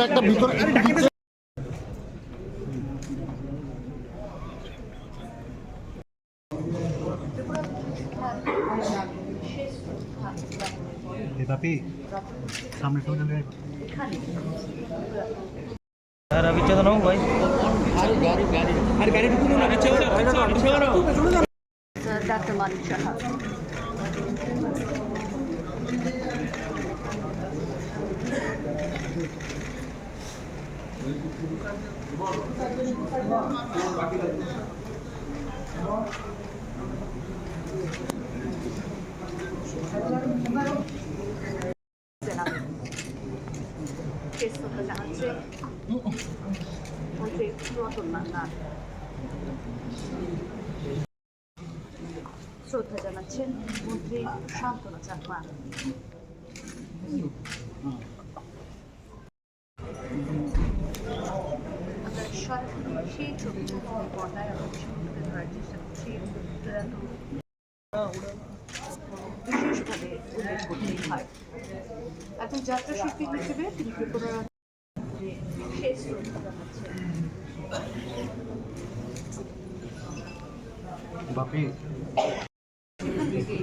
একটা ভিতরে বাপি সামনে তো যাবে यार अभी चल रहा हूँ भाई गाड़ी ढूंढो ना अच्छा हो रहा डॉक्टर मालिक शाह জানাচ্ছে মন্ত্রী রতন মান্না শ্রদ্ধা জানাচ্ছেন মন্ত্রী শান্তনা চাকমা। আমরা সরাসরি সেই ছবিটা পর্দায় আমরা তুলে ধরার চেষ্টা করছি। বিশেষভাবে উল্লেখ করতেই হয় একজন যাত্রা শিল্পী হিসেবে তিনি ত্রিপুরার শেষ শ্রদ্ধা জানাচ্ছেন। বাপি সেখান থেকে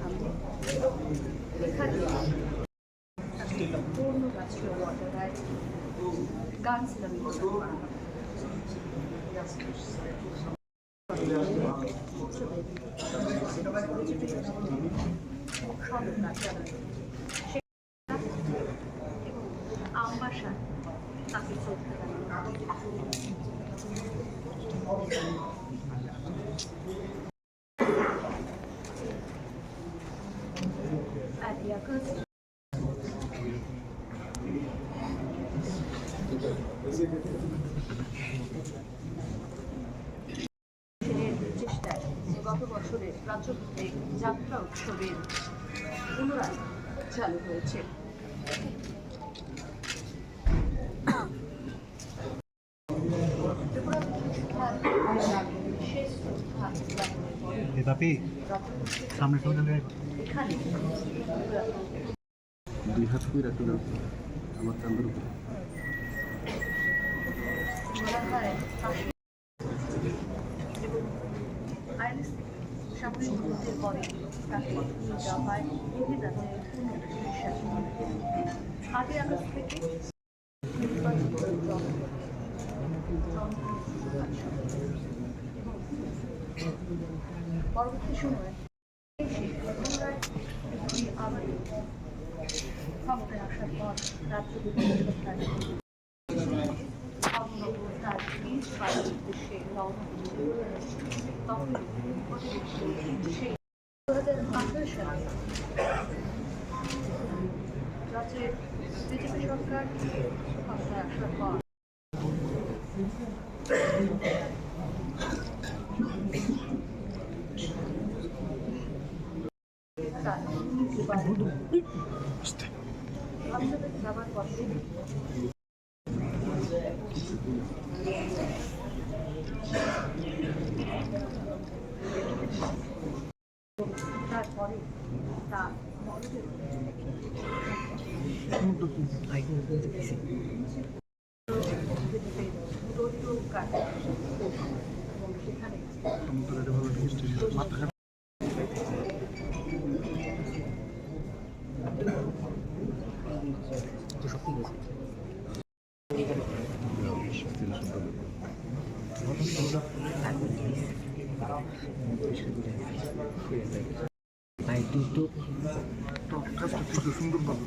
সামনে এখানে পূর্ণ রাষ্ট্রীয় মর্যাদায় গান সিনেমি আমবাসা তাকে শ্রদ্ধা চেষ্টায় গত বছরের রাজ্যভিত্তিক যাত্রা উৎসবের পুনরায় চালু হয়েছে। বাপি সামনে তো যাবে এখানে দুই হাত করে রাখতে দাও আমার কান্দের উপরে সামরিক যুদ্ধের পরে তাকে দেওয়া হয় গভীর রাতে পুনঃচিকিৎসা। 8ই আগস্ট থেকে পরবর্তী সময়ে আবার ক্ষমতায় আসার পর রাজ্য বিভাগ তার নিজ বাড়ির উদ্দেশ্যে রওনা তখন সেই 2018 সালে রাজ্যের বিজেপি সরকার ক্ষমতায় আসার পর যাবার পথে তারপরে তার সেখানে সুন্দর ভাবে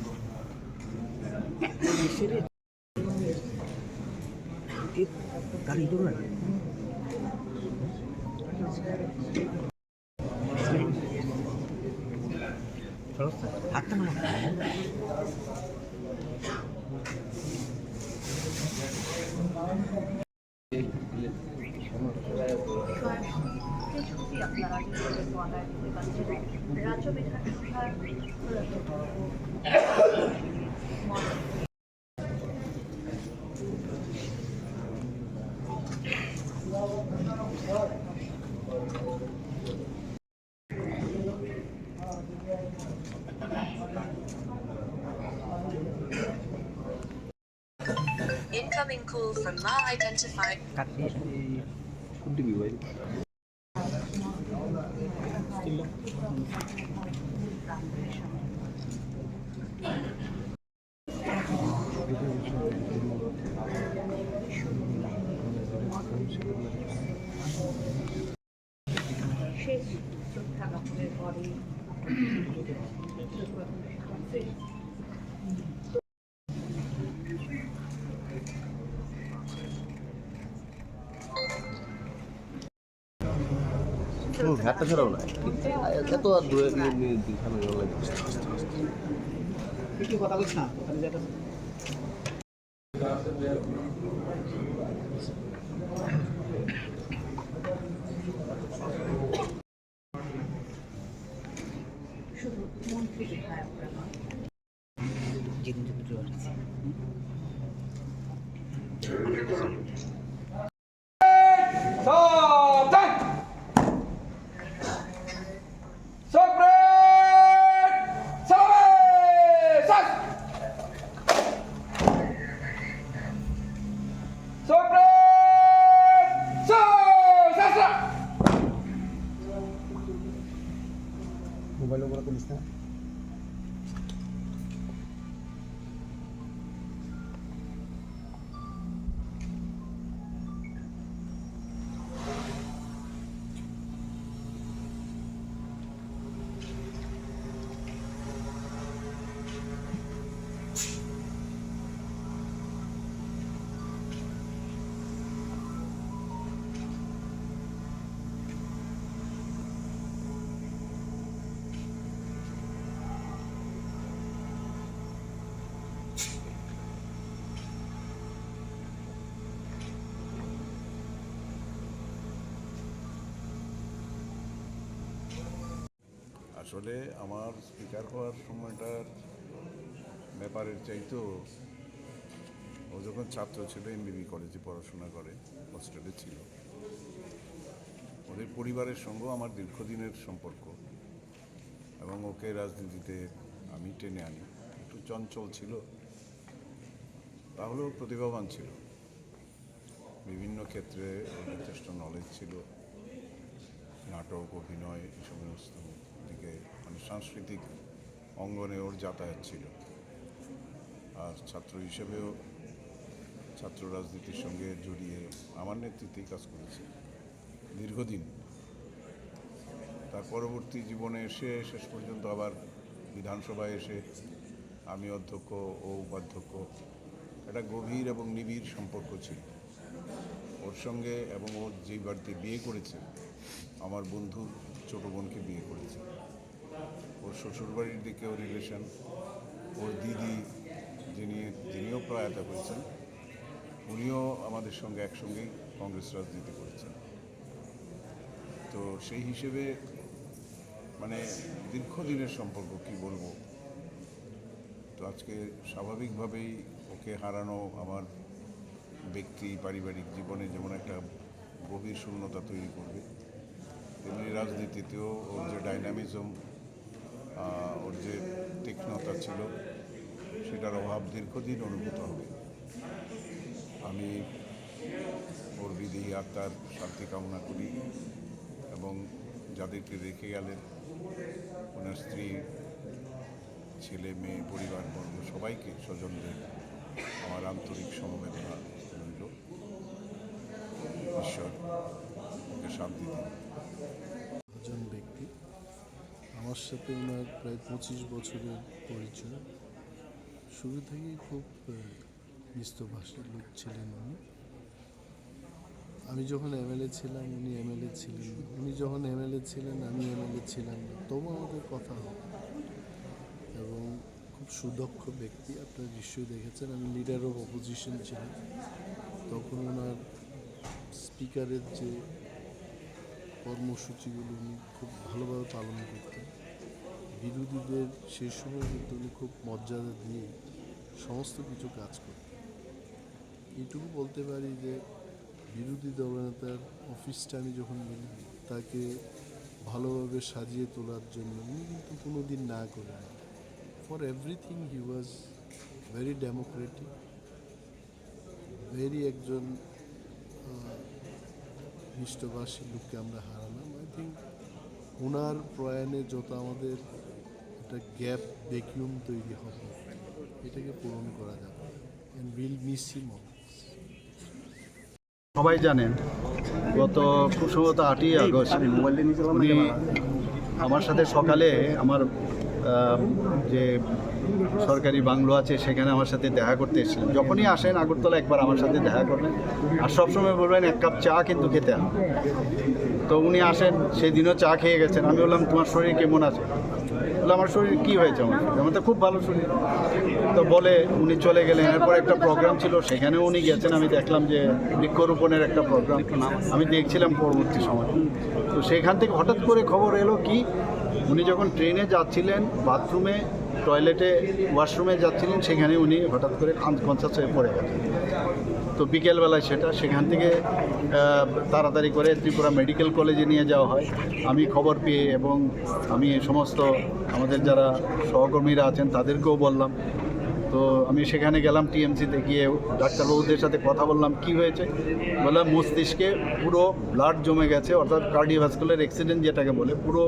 গাড়ি দৌড় হাতটা না আপনারা যেভাবে বলায় দেখতে পাচ্ছেন রাজ্য বিধানসভার Incoming call from Ma identified. শেষ যোদ্ধা গঠনের পরে হাতটা ছাড়াও না এত আর দূরে নিয়ে দিখানো লাগে কথা বলছ না শুধু মন্ত্রী বিধায়করা নয় মোবাইল ওপরে করিস না আসলে আমার স্পিকার হওয়ার সময়টার ব্যাপারের চাইতেও ও যখন ছাত্র ছিল এমবিবি কলেজে পড়াশোনা করে হোস্টেলে ছিল ওদের পরিবারের সঙ্গেও আমার দীর্ঘদিনের সম্পর্ক এবং ওকে রাজনীতিতে আমি টেনে আনি একটু চঞ্চল ছিল তাহলেও প্রতিভাবান ছিল বিভিন্ন ক্ষেত্রে ওর যথেষ্ট নলেজ ছিল নাটক অভিনয় এই সমস্ত দিকে মানে সাংস্কৃতিক অঙ্গনে ওর যাতায়াত ছিল আর ছাত্র হিসেবেও ছাত্র রাজনীতির সঙ্গে জড়িয়ে আমার নেতৃত্বেই কাজ করেছে দীর্ঘদিন তার পরবর্তী জীবনে এসে শেষ পর্যন্ত আবার বিধানসভায় এসে আমি অধ্যক্ষ ও উপাধ্যক্ষ একটা গভীর এবং নিবিড় সম্পর্ক ছিল ওর সঙ্গে এবং ওর যেই বাড়িতে বিয়ে করেছে আমার বন্ধুর ছোটো বোনকে বিয়ে করেছে ওর শ্বশুরবাড়ির দিকেও রিলেশন ওর দিদি যিনিও প্রয়াত হয়েছেন উনিও আমাদের সঙ্গে একসঙ্গেই কংগ্রেস রাজনীতি করেছেন তো সেই হিসেবে মানে দীর্ঘদিনের সম্পর্ক কি বলবো তো আজকে স্বাভাবিকভাবেই ওকে হারানো আমার ব্যক্তি পারিবারিক জীবনে যেমন একটা গভীর শূন্যতা তৈরি করবে তেমনি রাজনীতিতেও ওর যে ডাইনামিজম ওর যে তীক্ষ্ণতা ছিল সেটার অভাব দীর্ঘদিন অনুভূত হবে আমি ওর বিদেহী আত্মার শান্তি কামনা করি এবং যাদেরকে রেখে গেলেন ওনার স্ত্রী ছেলে মেয়ে পরিবারবর্গ সবাইকে স্বজনদের আমার আন্তরিক সমবেদনা রইল ঈশ্বর ওকে শান্তি দিন একজন ব্যক্তি আমার সাথে ওনার প্রায় 25 বছরের পরিচয় শুরু থেকেই খুব মিষ্টভাষীর লোক ছিলেন উনি আমি যখন এমএলএ ছিলাম উনি এমএলএ ছিলেন না উনি যখন এমএলএ ছিলেন আমি এমএলএ ছিলাম না তবু আমাদের কথা হয় এবং খুব সুদক্ষ ব্যক্তি আপনারা নিশ্চয়ই দেখেছেন আমি লিডার অফ অপোজিশন ছিলাম তখন ওনার স্পিকারের যে কর্মসূচিগুলো উনি খুব ভালোভাবে পালন করতেন। বিরোধীদের সেই সময় কিন্তু উনি খুব মর্যাদা দিয়ে সমস্ত কিছু কাজ করতেন। এইটুকু বলতে পারি যে বিরোধী দলনেতার অফিসটা আমি যখন বলি তাকে ভালোভাবে সাজিয়ে তোলার জন্য উনি কিন্তু কোনো দিন না করেন। For everything he was very Democratic, very একজন মিষ্টভাষী লোককে আমরা হারালাম। আই থিঙ্ক ওনার প্রয়াণে যত আমাদের একটা গ্যাপ ভ্যাকিউম তৈরি হবে এটাকে পূরণ করা যাবে। And will miss him always. সবাই জানেন গত খুব সম্ভবত 8ই আগস্ট উনি আমার সাথে সকালে আমার যে সরকারি বাংলো আছে সেখানে আমার সাথে দেখা করতে এসেছিলেন। যখনই আসেন আগরতলা একবার আমার সাথে দেখা করবেন আর সবসময় বলবেন 1 কাপ চা কিন্তু খেতে হবে। তো উনি আসেন, সেদিনও চা খেয়ে গেছেন। আমি বললাম তোমার শরীর কেমন আছে? বলে আমার শরীর কী হয়েছে? আমার তো খুব ভালো শরীর। তো বলে উনি চলে গেলেন। এরপর একটা প্রোগ্রাম ছিল, সেখানেও উনি গেছেন। আমি দেখলাম যে বৃক্ষরোপণের একটা প্রোগ্রাম আমি দেখছিলাম পরবর্তী সময়। তো সেখান থেকে হঠাৎ করে খবর এলো কি উনি যখন ট্রেনে যাচ্ছিলেন বাথরুমে টয়লেটে ওয়াশরুমে যাচ্ছিলেন সেখানে উনি হঠাৎ করে আনকনসিয়াস হয়ে পড়ে গেছেন। তো বিকেলবেলায় সেখান থেকে তাড়াতাড়ি করে ত্রিপুরা মেডিকেল কলেজে নিয়ে যাওয়া হয়। আমি খবর পেয়ে এবং আমি সমস্ত আমাদের যারা সহকর্মীরা আছেন তাদেরকেও বললাম। তো আমি সেখানে গেলাম, টিএমসিতে গিয়ে ডাক্তারবাবুদের সাথে কথা বললাম কি হয়েছে। বললাম মস্তিষ্কে পুরো ব্লাড জমে গেছে, অর্থাৎ কার্ডিওভাস্কুলার অ্যাক্সিডেন্ট যেটাকে বলে, পুরো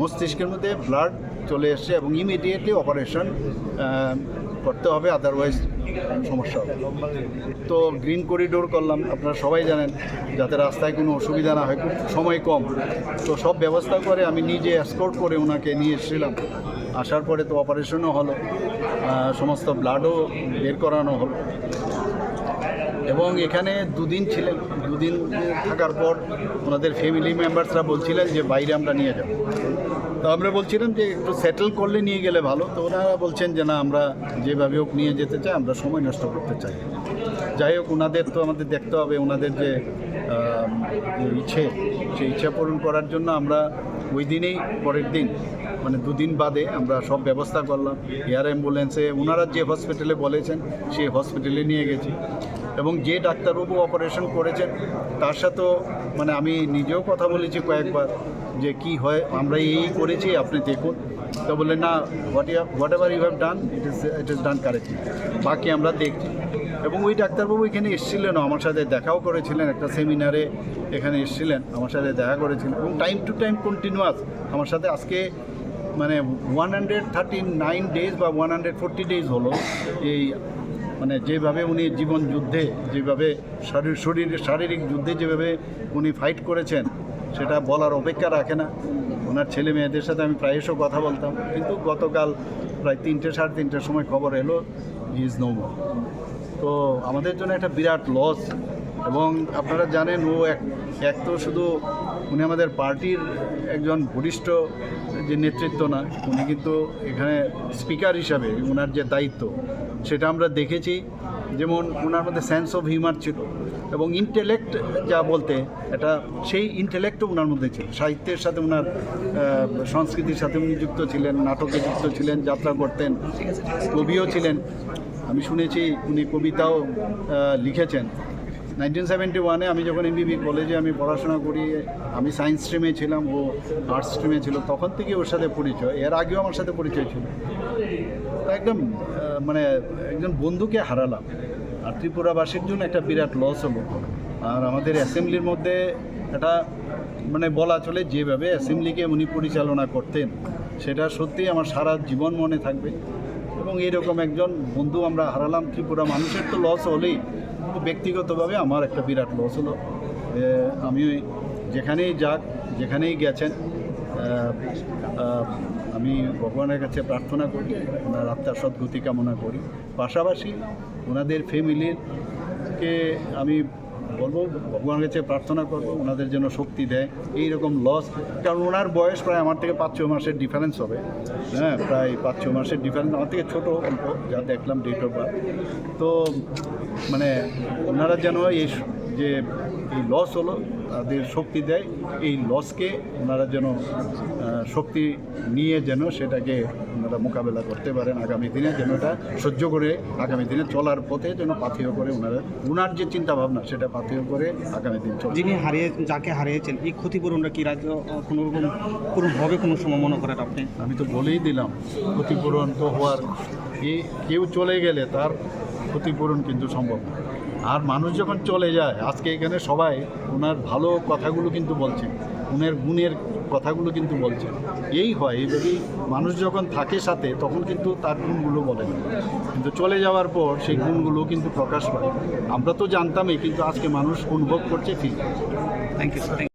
মস্তিষ্কের মধ্যে ব্লাড চলে এসছে এবং ইমিডিয়েটলি অপারেশন করতে হবে, আদারওয়াইজ সমস্যা হবে। তো গ্রিন করিডোর করলাম, আপনারা সবাই জানেন, যাতে রাস্তায় কোনো অসুবিধা না হয়, খুব সময় কম। তো সব ব্যবস্থা করে আমি নিজে এসকর্ট করে ওনাকে নিয়ে এসেছিলাম। আসার পরে তো অপারেশনও হলো, সমস্ত ব্লাডও বের করানো হলো এবং এখানে 2 দিন ছিলেন। 2 দিন থাকার পর ওনাদের ফ্যামিলি মেম্বার্সরা বলছিলেন যে বাইরে আমরা নিয়ে যাব। তো আমরা বলছিলাম যে একটু সেটেল করলে নিয়ে গেলে ভালো। তো ওনারা বলছেন যে না, আমরা যেভাবে হোক নিয়ে যেতে চাই, আমরা সময় নষ্ট করতে চাই। যাই হোক, ওনাদের তো আমাদের দেখতে হবে, ওনাদের যে ইচ্ছে সেই ইচ্ছা পূরণ করার জন্য আমরা ওই দিনেই পরের দিন মানে 2 দিন বাদে আমরা সব ব্যবস্থা করলাম। এয়ার অ্যাম্বুলেন্সে ওনারা যে হসপিটালে বলেছেন সেই হসপিটালে নিয়ে গেছি এবং যে ডাক্তারবাবু অপারেশন করেছেন তার সাথেও মানে আমি নিজেও কথা বলেছি কয়েকবার যে কি হয়, আমরা এই করেছি, আপনি দেখুন। তো বললেন না, whatever you have done it is done correctly, বাকি আমরা দেখছি। এবং ওই ডাক্তারবাবু এখানে এসেছিলেনও, আমার সাথে দেখাও করেছিলেন, একটা সেমিনারে এখানে এসেছিলেন, আমার সাথে দেখা করেছিলেন এবং টাইম টু টাইম কন্টিনিউয়াস আমার সাথে। আজকে মানে 139 ডেজ বা 140 ডেজ হলো এই মানে যেভাবে উনি জীবন যুদ্ধে, যেভাবে শারীরিক যুদ্ধে যেভাবে উনি ফাইট করেছেন সেটা বলার অপেক্ষা রাখে না। ওনার ছেলে মেয়েদের সাথে আমি প্রায়শই কথা বলতাম, কিন্তু গতকাল প্রায় 3টে সাড়ে 3টের সময় খবর এলো হি ইজ নো মোর। তো আমাদের জন্য একটা বিরাট লস। এবং আপনারা জানেন ও এক তো শুধু উনি আমাদের পার্টির একজন বরিষ্ঠ যে নেতৃত্ব না, উনি কিন্তু এখানে স্পিকার হিসাবে ওনার যে দায়িত্ব সেটা আমরা দেখেছি। যেমন ওনার মধ্যে সেন্স অফ হিউমার ছিল এবং ইন্টেলেক্ট যা বলতে এটা সেই ইন্টেলেক্টও ওনার মধ্যে ছিল। সাহিত্যের সাথে ওনার সংস্কৃতির সাথে উনি যুক্ত ছিলেন, নাটকে যুক্ত ছিলেন, যাত্রা করতেন, কবিও ছিলেন। আমি শুনেছি উনি কবিতাও লিখেছেন। 1971-এ আমি যখন এমবিবি কলেজে আমি পড়াশোনা করি, আমি সায়েন্স স্ট্রিমে ছিলাম, ও আর্টস স্ট্রিমে ছিল, তখন থেকে ওর সাথে পরিচয়। এর আগেও আমার সাথে পরিচয় ছিল। একদম মানে একজন বন্ধুকে হারালাম, আর ত্রিপুরাবাসীর জন্য একটা বিরাট লস হলো। আর আমাদের অ্যাসেম্বলির মধ্যে এটা মানে বলা চলে যেভাবে অ্যাসেম্বলিকে উনি পরিচালনা করতেন সেটা সত্যিই আমার সারা জীবন মনে থাকবে। এবং এইরকম একজন বন্ধু আমরা হারালাম। ত্রিপুরা মানুষের তো লস হলেই, ব্যক্তিগতভাবে আমার একটা বিরাট লস হলো। আমি যেখানেই যাক, যেখানেই গেছেন, আমি ভগবানের কাছে প্রার্থনা করি, ওনার আত্মার সদ্গতি কামনা করি। পাশাপাশি ওনাদের ফ্যামিলিকে আমি বলবো ভগবানের কাছে প্রার্থনা করবো ওনাদের জন্য শক্তি দেয়। এইরকম লস, কারণ ওনার বয়স প্রায় আমার থেকে 5-6 মাসের ডিফারেন্স হবে। হ্যাঁ, প্রায় 5-6 মাসের ডিফারেন্স, আমার থেকে ছোটো অল্প, যা দেখলাম ডেট অফ বার্থ। তো মানে ওনারা যেন এই যে এই লস হলো তাদের শক্তি দেয় এই লসকে ওনারা যেন শক্তি নিয়ে যেন সেটাকে ওনারা মোকাবেলা করতে পারেন আগামী দিনে, যেন এটা সহ্য করে আগামী দিনে চলার পথে যেন পাথেয় করে ওনার যে চিন্তাভাবনা সেটা পাথেয় করে আগামী দিন চলে। যিনি যাকে হারিয়েছেন এই ক্ষতিপূরণটা কি রাজ্য কোনো রকম পূরণ হবে কোনো সময় মনে করেন আপনি? আমি তো বলেই দিলাম ক্ষতিপূরণ তো হওয়ার, কেউ চলে গেলে তার ক্ষতিপূরণ কিন্তু সম্ভব না। আর মানুষ যখন চলে যায়, আজকে এখানে সবাই ওনার ভালো কথাগুলো কিন্তু বলছে, ওনার গুণের কথাগুলো কিন্তু বলছে। এই হয় এইভাবেই মানুষ যখন থাকে সাথে তখন কিন্তু তার গুণগুলো বলে না, কিন্তু চলে যাওয়ার পর সেই গুণগুলো কিন্তু প্রকাশ পায়। আমরা তো জানতামই, কিন্তু আজকে মানুষ অনুভব করছে, ফিল। Thank you.